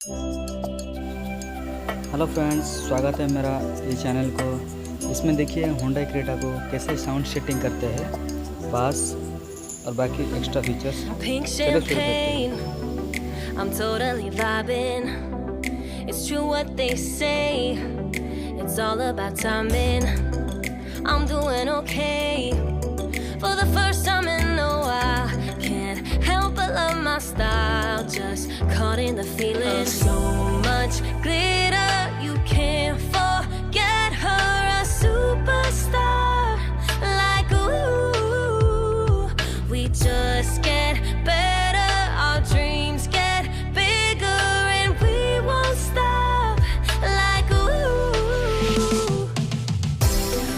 Hello friends, स्वागत है मेरा ये चैनल को। इसमें देखिए Hyundai क्रेटा को कैसे साउंड सेटिंग करते हैं, बास और बाकी एक्स्ट्रा फीचर्स। चलो शुरू करते हैं। I'm totally vibing. It's true what they say. It's all about timing. I'm doing okay. For the first time in a while, can't help but love my style. Just caught in the feeling. So much glitter, you can't forget her. A superstar, like ooh. We just get better. Our dreams get bigger, and we won't stop. Like ooh.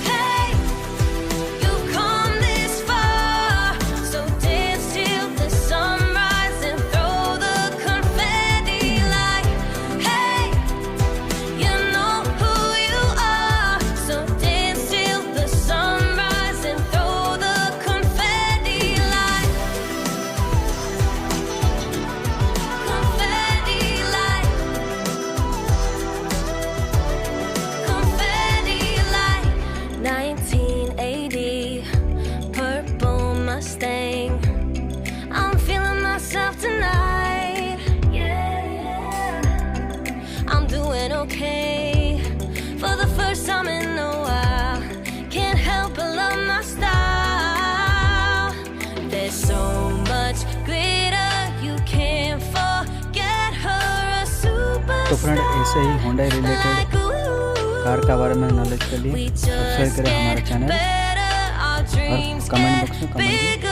Hey, you've come this far, so dance till the sunrise and throw the confetti. Like, hey, you know who you are, so dance till the sunrise and throw the confetti. Like, confetti, like, confetti, like 1980 purple Mustang. I'm feeling myself tonight. Yeah, I'm doing okay. For the first time in a while, can't help but love my style. There's so much glitter, you can't forget her. A तो friend, ऐसे ही Hyundai related car का बारे में knowledge के लिए subscribe करें हमारे channel और कमेंट बॉक्स में कमेंट